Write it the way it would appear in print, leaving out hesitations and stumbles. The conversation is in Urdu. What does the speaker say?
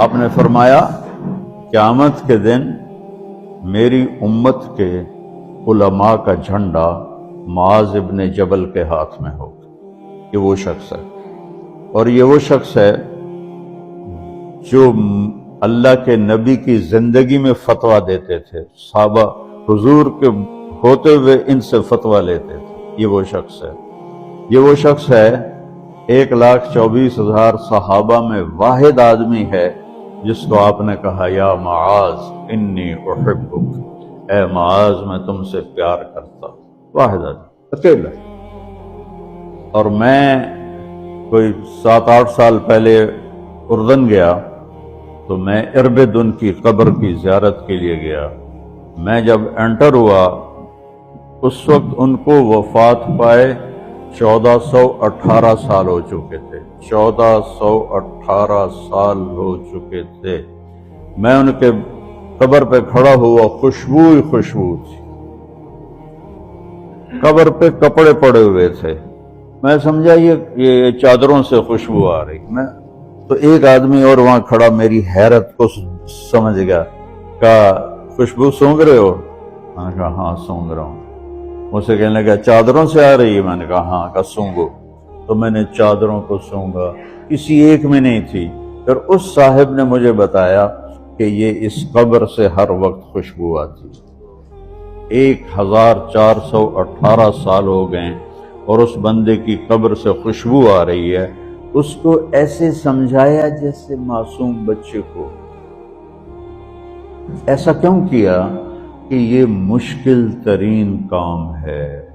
آپ نے فرمایا قیامت کے دن میری امت کے علماء کا جھنڈا معاذ ابن جبل کے ہاتھ میں ہوگا. یہ وہ شخص ہے، اور یہ وہ شخص ہے جو اللہ کے نبی کی زندگی میں فتویٰ دیتے تھے. صحابہ حضور کے ہوتے ہوئے ان سے فتویٰ لیتے تھے. یہ وہ شخص ہے. یہ وہ شخص ہے 1,24,000 صحابہ میں واحد آدمی ہے جس کو آپ نے کہا یا معاذ انی احبک، اے معاذ میں تم سے پیار کرتا ہوں. واحد آدمی، اکیلا. اور میں کوئی 7-8 سال پہلے اردن گیا تو میں اربد ان کی قبر کی زیارت کے لیے گیا. میں جب انٹر ہوا اس وقت ان کو وفات پائے 1418 سال ہو چکے تھے. 1418 سال ہو چکے تھے. میں ان کے قبر پہ کھڑا ہوا، خوشبو ہی خوشبو تھی. قبر پہ کپڑے پڑے ہوئے تھے. میں سمجھا یہ چادروں سے خوشبو آ رہی. میں تو ایک آدمی اور وہاں کھڑا میری حیرت کو سمجھ گیا. کہا خوشبو سونگ رہے ہو؟ میں نے کہا ہاں سونگ رہا ہوں. مجھ سے کہنے لگا چادروں سے آ رہی ہے؟ میں نے کہا ہاں. کہا سونگو. تو میں نے چادروں کو سونگا، کسی ایک میں نہیں تھی. پھر اس صاحب نے مجھے بتایا کہ یہ اس قبر سے ہر وقت خوشبو آتی. 1418 سال ہو گئے اور اس بندے کی قبر سے خوشبو آ رہی ہے. اس کو ایسے سمجھایا جیسے معصوم بچے کو. ایسا کیوں کیا؟ کہ یہ مشکل ترین کام ہے.